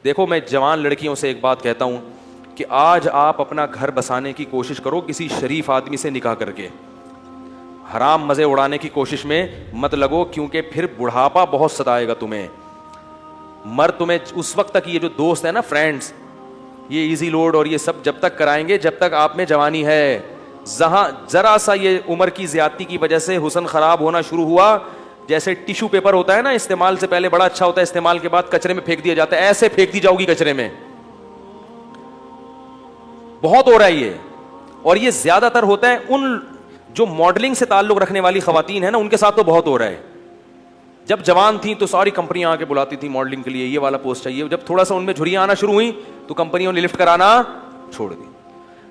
دیکھو میں جوان لڑکیوں سے ایک بات کہتا ہوں کہ آج آپ اپنا گھر بسانے کی کوشش کرو کسی شریف آدمی سے نکاح کر کے. حرام مزے اڑانے کی کوشش میں مت لگو, کیونکہ پھر بڑھاپا بہت ستائے گا تمہیں. مرد تمہیں اس وقت تک, یہ جو دوست ہے نا فرینڈس, یہ ایزی لوڈ اور یہ سب جب تک کرائیں گے جب تک آپ میں جوانی ہے. جہاں ذرا سا یہ عمر کی زیادتی کی وجہ سے حسن خراب ہونا شروع ہوا, جیسے ٹیشو پیپر ہوتا ہے نا, استعمال سے پہلے بڑا اچھا ہوتا ہے, استعمال کے بعد کچرے میں پھینک دیا جاتا ہے, ایسے پھینک دی جاؤ گی کچرے میں. بہت ہو رہا ہے یہ, اور یہ زیادہ تر ہوتا ہے ان جو ماڈلنگ سے تعلق رکھنے والی خواتین ہیں نا, ان کے ساتھ تو بہت ہو رہا ہے. جب جوان تھیں تو ساری کمپنیاں آ کے بلاتی تھیں ماڈلنگ کے لیے, یہ والا پوسٹ چاہیے. جب تھوڑا سا ان میں جھریاں آنا شروع ہوئی تو کمپنیوں نے لفٹ کرانا چھوڑ دی.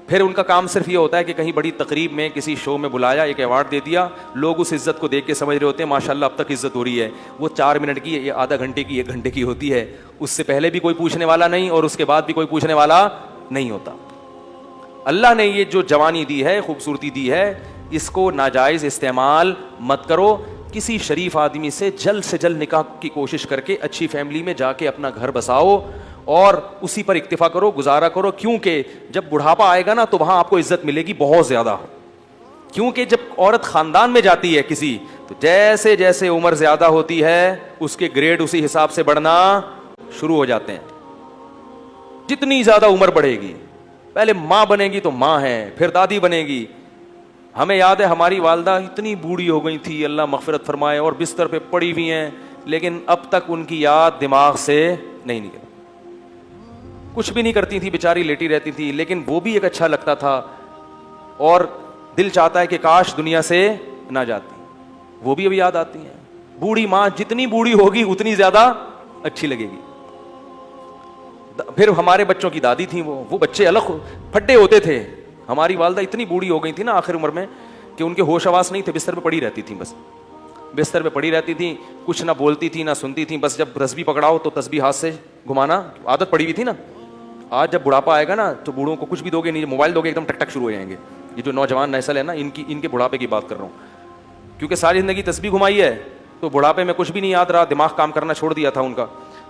پھر ان کا کام صرف یہ ہوتا ہے کہ کہیں بڑی تقریب میں کسی شو میں بلایا, ایک ایوارڈ دے دیا, لوگ اس عزت کو دیکھ کے سمجھ رہے ہوتے ہیں ماشاء اللہ اب تک عزت ہو رہی ہے. وہ 4 منٹ کی, یہ آدھا گھنٹے کی, 1 گھنٹے کی ہوتی ہے. اس سے پہلے بھی کوئی پوچھنے والا نہیں اور اس کے بعد بھی کوئی پوچھنے والا نہیں ہوتا. اللہ نے یہ جو جوانی دی ہے, خوبصورتی دی ہے, اس کو ناجائز استعمال مت کرو. کسی شریف آدمی سے جلد نکاح کی کوشش کر کے اچھی فیملی میں جا کے اپنا گھر بساؤ اور اسی پر اکتفا کرو, گزارا کرو. کیونکہ جب بڑھاپا آئے گا نا تو وہاں آپ کو عزت ملے گی بہت زیادہ. کیونکہ جب عورت خاندان میں جاتی ہے کسی, تو جیسے جیسے عمر زیادہ ہوتی ہے اس کے گریڈ اسی حساب سے بڑھنا شروع ہو جاتے ہیں. جتنی زیادہ عمر بڑھے گی, پہلے ماں بنے گی تو ماں ہے, پھر دادی بنے گی. ہمیں یاد ہے ہماری والدہ اتنی بوڑھی ہو گئی تھی, اللہ مغفرت فرمائے, اور بستر پہ پڑی ہوئی ہیں, لیکن اب تک ان کی یاد دماغ سے نہیں نکلی. کچھ بھی نہیں کرتی تھی بیچاری, لیٹی رہتی تھی, لیکن وہ بھی ایک اچھا لگتا تھا اور دل چاہتا ہے کہ کاش دنیا سے نہ جاتی. وہ بھی ابھی یاد آتی ہیں. بوڑھی ماں جتنی بوڑھی ہوگی اتنی زیادہ اچھی لگے گی. پھر ہمارے بچوں کی دادی تھیں, وہ بچے الگ پھٹے ہوتے تھے. ہماری والدہ اتنی بوڑھی ہو گئی تھی نا آخر عمر میں کہ ان کے ہوش آواز نہیں تھے, بستر پہ پڑی رہتی تھیں, بس بستر پہ پڑی رہتی تھیں, کچھ نہ بولتی تھی نہ سنتی تھیں. بس جب تسبیح پکڑاؤ تو تسبیح ہاتھ سے گھمانا عادت پڑی ہوئی تھی نا. آج جب بڑھاپا آئے گا نا تو بوڑھوں کو کچھ بھی دو گے نہیں, موبائل دو گے ایک دم ٹک ٹک شروع ہو جائیں گے. یہ جو نوجوان نسل ہے نا, ان کے بڑھاپے کی بات کر رہا ہوں, کیونکہ ساری زندگی تسبیح گھمائی ہے تو بڑھاپے میں کچھ بھی نہیں یاد رہا, دماغ کام کرنا چھوڑ دیا تھا ان کا.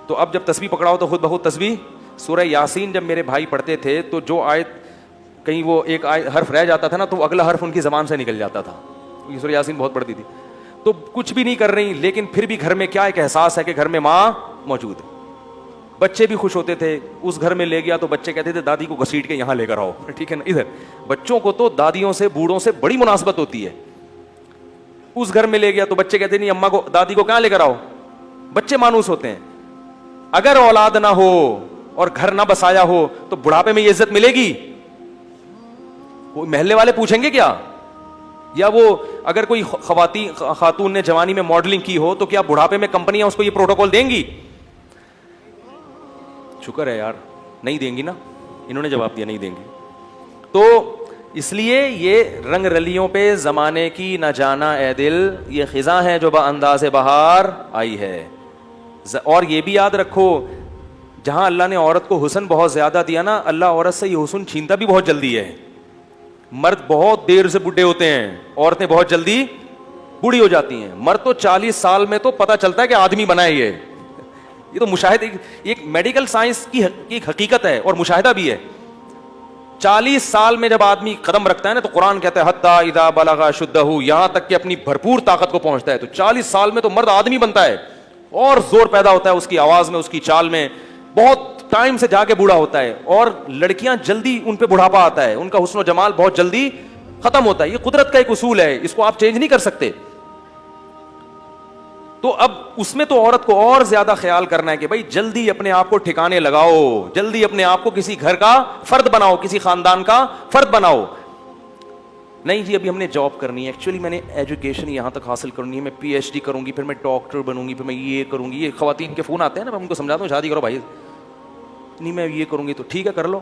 تو اب جب تسبیح پکڑاؤ تو خود بخود تسبیح. سورہ یاسین جب میرے بھائی پڑھتے تھے تو جو آیت کہیں وہ ایک حرف رہ جاتا تھا نا تو اگلا حرف ان کی زبان سے نکل جاتا تھا. یہ سورہ یاسین بہت پڑھتی تھی. تو کچھ بھی نہیں کر رہی, لیکن پھر بھی گھر میں کیا ایک احساس ہے کہ گھر میں ماں موجود ہے. بچے بھی خوش ہوتے تھے. اس گھر میں لے گیا تو بچے کہتے تھے دادی کو گھسیٹ کے یہاں لے کر آؤ, ٹھیک ہے نا. ادھر بچوں کو تو دادیوں سے, بوڑھوں سے بڑی مناسبت ہوتی ہے. اس گھر میں لے گیا تو بچے کہتے نہیں اماں کو, دادی کو کہاں لے کر آؤ. بچے مانوس ہوتے ہیں. اگر اولاد نہ ہو اور گھر نہ بسایا ہو تو بڑھاپے میں یہ عزت ملے گی؟ محلے والے پوچھیں گے کیا؟ یا وہ اگر کوئی خاتون نے جوانی میں ماڈلنگ کی ہو تو کیا بڑھاپے میں کمپنیاں اس کو یہ پروٹوکول دیں گی؟ شکر ہے یار, نہیں دیں گی نا. انہوں نے جواب دیا نہیں دیں گی. تو اس لیے یہ رنگ رلیوں پہ زمانے کی نہ جانا اے دل, یہ خزاں ہے جو بانداز بہار آئی ہے. اور یہ بھی یاد رکھو, جہاں اللہ نے عورت کو حسن بہت زیادہ دیا نا, اللہ عورت سے یہ حسن چھینتا بھی بہت جلدی ہے. مرد بہت دیر سے بڈھے ہوتے ہیں, عورتیں بہت جلدی بوڑھی ہو جاتی ہیں. مرد تو 40 سال میں تو پتہ چلتا ہے کہ آدمی بنا ہے. یہ تو مشاہدہ, ایک میڈیکل سائنس کی ایک حقیقت ہے اور مشاہدہ بھی ہے. 40 سال میں جب آدمی قدم رکھتا ہے نا تو قرآن کہتا ہے حتی اذا بلغ اشدہ, یہاں تک کہ اپنی بھرپور طاقت کو پہنچتا ہے. تو 40 سال میں تو مرد آدمی بنتا ہے اور زور پیدا ہوتا ہے اس کی آواز میں, اس کی چال میں. بہت ٹائم سے جا کے بوڑھا ہوتا ہے. اور لڑکیاں جلدی ان پہ بڑھاپا آتا ہے, ان کا حسن و جمال بہت جلدی ختم ہوتا ہے. یہ قدرت کا ایک اصول ہے, اس کو آپ چینج نہیں کر سکتے. تو اب اس میں تو عورت کو اور زیادہ خیال کرنا ہے کہ بھائی جلدی اپنے آپ کو ٹھکانے لگاؤ, جلدی اپنے آپ کو کسی گھر کا فرد بناؤ, کسی خاندان کا فرد بناؤ. نہیں جی ابھی ہم نے جاب کرنی ہے, ایکچولی میں نے ایجوکیشن یہاں تک حاصل کرنی ہے, میں پی ایچ ڈی کروں گی, پھر میں ڈاکٹر بنوں گی, پھر میں یہ کروں گی. یہ خواتین کے فون آتے ہیں نا, میں ان کو سمجھاتا ہوں شادی کرو بھائی. نہیں میں یہ کروں گی, تو ٹھیک ہے کر لو.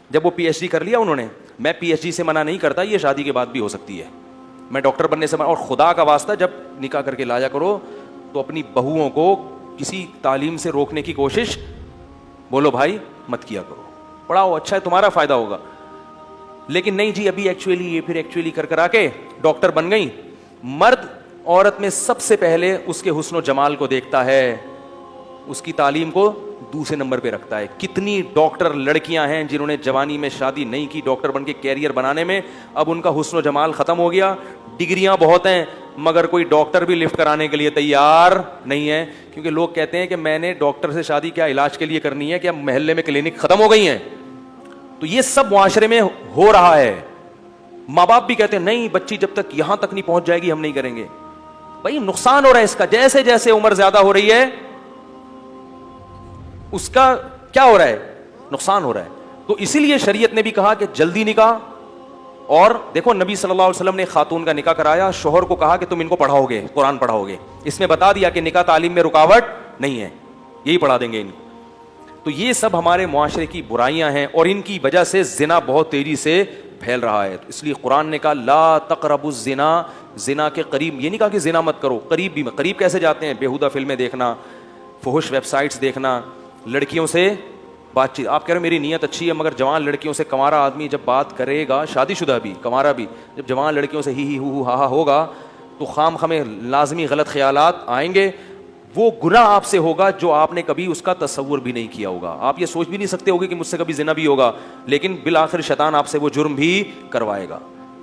جب وہ پی ایچ ڈی کر لیا انہوں نے, میں پی ایچ ڈی سے منع نہیں کرتا, یہ شادی کے بعد بھی ہو سکتی ہے. میں ڈاکٹر بننے سے منع, اور خدا کا واسطہ جب نکاح کر کے لایا کرو تو اپنی بہوؤں کو کسی تعلیم سے روکنے کی کوشش بولو بھائی مت کیا کرو, پڑھاؤ, اچھا ہے تمہارا فائدہ ہوگا. لیکن نہیں جی ابھی ایکچولی یہ, پھر ایکچولی کر آ کے ڈاکٹر بن گئی. مرد عورت میں سب سے پہلے اس کے حسن و جمال کو دیکھتا ہے, اس کی تعلیم کو دوسرے نمبر پہ رکھتا ہے. کتنی ڈاکٹر لڑکیاں ہیں جنہوں نے جوانی میں شادی نہیں کی ڈاکٹر بن کے کیریئر بنانے میں, اب ان کا حسن و جمال ختم ہو گیا, ڈگریاں بہت ہیں مگر کوئی ڈاکٹر بھی لفٹ کرانے کے لیے تیار نہیں ہے, کیونکہ لوگ کہتے ہیں کہ میں نے ڈاکٹر سے شادی کیا علاج کے لیے کرنی ہے, کیا محلے میں کلینک ختم ہو گئی ہیں. تو یہ سب معاشرے میں ہو رہا ہے. ماں باپ بھی کہتے ہیں نہیں بچی جب تک یہاں تک نہیں پہنچ جائے گی ہم نہیں کریں گے. بھائی نقصان ہو رہا ہے اس کا, جیسے جیسے عمر زیادہ ہو رہی ہے اس کا کیا ہو رہا ہے, نقصان ہو رہا ہے. تو اسی لیے شریعت نے بھی کہا کہ جلدی نکاح. اور دیکھو نبی صلی اللہ علیہ وسلم نے خاتون کا نکاح کرایا, شوہر کو کہا کہ تم ان کو پڑھاؤ گے, قرآن پڑھاؤ گے. اس میں بتا دیا کہ نکاح تعلیم میں رکاوٹ نہیں ہے, یہی پڑھا دیں گے ان کو. تو یہ سب ہمارے معاشرے کی برائیاں ہیں اور ان کی وجہ سے زنا بہت تیزی سے پھیل رہا ہے. اس لیے قرآن نے کہا لا تقربوا الزنا, زنا کے قریب, یہ نہیں کہا کہ زنا مت کرو, قریب بھی. قریب کیسے جاتے ہیں؟ بیہودہ فلمیں دیکھنا, فحش ویب سائٹس دیکھنا, لڑکیوں سے بات چیت. آپ کہہ رہے ہیں میری نیت اچھی ہے مگر جوان لڑکیوں سے کنوارا آدمی جب بات کرے گا, شادی شدہ بھی کنوارا بھی, جب جوان لڑکیوں سے ہی ہو ہا ہوگا تو خام خامے لازمی غلط خیالات آئیں گے. وہ گناہ آپ سے ہوگا جو آپ نے کبھی اس کا تصور بھی نہیں کیا ہوگا. آپ یہ سوچ بھی نہیں سکتے ہوگے کہ مجھ سے کبھی زنا بھی ہوگا, لیکن بالآخر شیطان آپ سے وہ جرم بھی کروائے گا,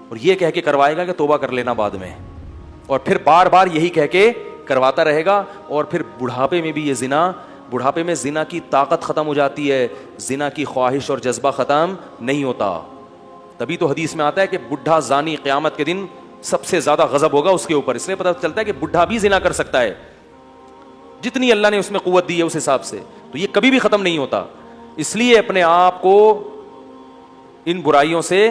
اور یہ کہہ کے کروائے گا کہ توبہ کر لینا بعد میں, اور پھر بار بار یہی کہہ کے کرواتا رہے گا. اور پھر بڑھاپے میں بھی یہ زنا, بڑھاپے میں زنا کی طاقت ختم ہو جاتی ہے, زنا کی خواہش اور جذبہ ختم نہیں ہوتا. تبھی تو حدیث میں آتا ہے کہ بڈھا زانی قیامت کے دن سب سے زیادہ غضب ہوگا اس کے اوپر. اس لیے پتہ چلتا ہے کہ بڈھا بھی زنا کر سکتا ہے جتنی اللہ نے اس میں قوت دی ہے اس حساب سے. تو یہ کبھی بھی ختم نہیں ہوتا. اس لیے اپنے آپ کو ان برائیوں سے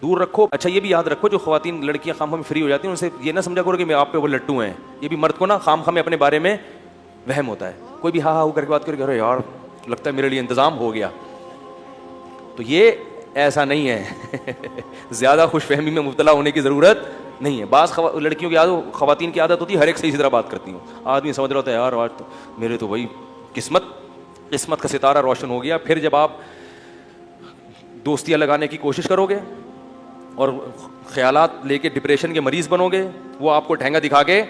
دور رکھو. اچھا یہ بھی یاد رکھو جو خواتین لڑکیاں خام خام فری ہو جاتی ہیں ان سے یہ نہ سمجھا کرو کہ میں آپ پہ وہ لٹو ہیں. یہ بھی مرد کو نا خام خام اپنے بارے میں وہم ہوتا ہے. کوئی بھی ہاں ہاں کر کے بات کر کے یار لگتا ہے میرے لیے انتظام ہو گیا. تو یہ ایسا نہیں ہے. زیادہ خوش فہمی میں مبتلا ہونے کی ضرورت نہیں ہے. بعض لڑکیوں کی عادت, خواتین کی عادت ہوتی ہے ہر ایک سے اسی طرح بات کرتی ہوں. آدمی سمجھ رہا ہوتا ہے یار آج تو میرے تو وہی قسمت کا ستارہ روشن ہو گیا. پھر جب آپ دوستیاں لگانے کی کوشش کرو گے اور خیالات لے کے ڈپریشن کے مریض بنو گے, وہ آپ کو ٹھینگا دکھا کے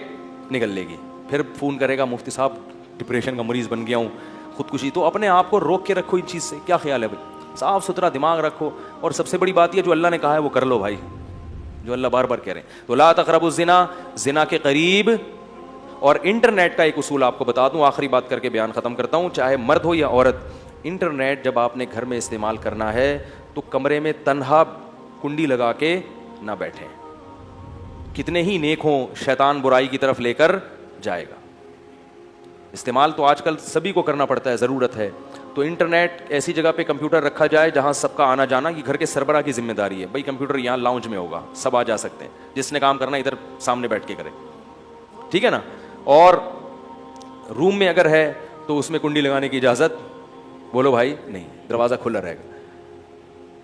نکل لے گی. پھر فون کرے گا مفتی صاحب ڈپریشن کا مریض بن گیا ہوں, خودکشی. تو اپنے آپ کو روک کے رکھو ان چیز سے. کیا خیال ہے بھائی؟ صاف ستھرا دماغ رکھو. اور سب سے بڑی بات یہ جو اللہ نے کہا ہے وہ کر لو بھائی, جو اللہ بار بار کہہ رہے ہیں. تو لا تقربوا الزنا, زنا کے قریب. اور انٹرنیٹ کا ایک اصول آپ کو بتا دوں, آخری بات کر کے بیان ختم کرتا ہوں, چاہے مرد ہو یا عورت. انٹرنیٹ جب آپ نے گھر میں استعمال کرنا ہے تو کمرے میں تنہا کنڈی لگا کے نہ بیٹھیں. کتنے ہی نیک ہوں شیطان برائی کی طرف لے کر جائے گا. استعمال تو آج کل سبھی کو کرنا پڑتا ہے, ضرورت ہے. تو انٹرنیٹ ایسی جگہ پہ کمپیوٹر رکھا جائے جہاں سب کا آنا جانا, یہ گھر کے سربراہ کی ذمہ داری ہے. بھائی کمپیوٹر یہاں لاؤنج میں ہوگا, سب آ جا سکتے ہیں, جس نے کام کرنا ادھر سامنے بیٹھ کے کرے, ٹھیک ہے نا. اور روم میں اگر ہے تو اس میں کنڈی لگانے کی اجازت بولو بھائی نہیں, دروازہ کھلا رہے گا.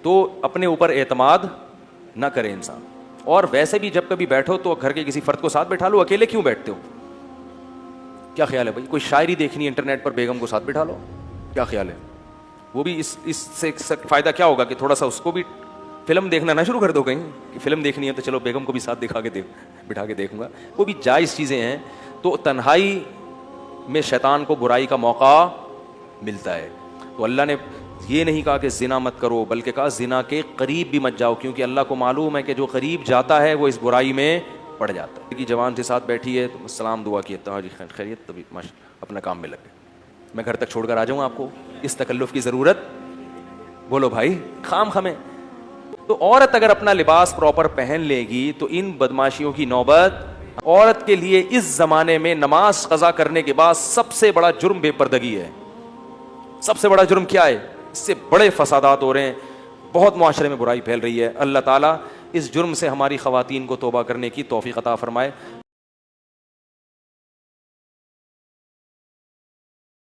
تو اپنے اوپر اعتماد نہ کرے انسان. اور ویسے بھی جب کبھی بیٹھو تو گھر کے کسی فرد کو ساتھ بیٹھا لو, اکیلے کیوں بیٹھتے ہو؟ کیا خیال ہے بھائی؟ کوئی شاعری دیکھنی ہے انٹرنیٹ پر, بیگم کو ساتھ بٹھا لو. کیا خیال ہے؟ وہ بھی اس سے فائدہ کیا ہوگا کہ تھوڑا سا اس کو بھی فلم دیکھنا نہ شروع کر دو کہیں کہ فلم دیکھنی ہے تو چلو بیگم کو بھی ساتھ بٹھا کے دیکھوں گا. وہ بھی جائز چیزیں ہیں. تو تنہائی میں شیطان کو برائی کا موقع ملتا ہے. تو اللہ نے یہ نہیں کہا کہ زنا مت کرو, بلکہ کہا زنا کے قریب بھی مت جاؤ, کیونکہ اللہ کو معلوم ہے کہ جو قریب جاتا ہے وہ اس برائی میں پڑ جاتا ہے. کہ جوان سے ساتھ بیٹھی ہے تو سلام دعا کی, جی خیریت, تبھی اپنا کام میں لگ گئے. میں گھر تک چھوڑ کر آ جاؤں آپ کو, اس تکلف کی ضرورت بولو بھائی خام خمیں. تو عورت اگر اپنا لباس پراپر پہن لے گی تو ان بدماشیوں کی نوبت. عورت کے لیے اس زمانے میں نماز قضا کرنے کے بعد سب سے بڑا جرم بے پردگی ہے. سب سے بڑا جرم کیا ہے؟ اس سے بڑے فسادات ہو رہے ہیں, بہت معاشرے میں برائی پھیل رہی ہے. اللہ تعالیٰ اس جرم سے ہماری خواتین کو توبہ کرنے کی توفیق عطا فرمائے.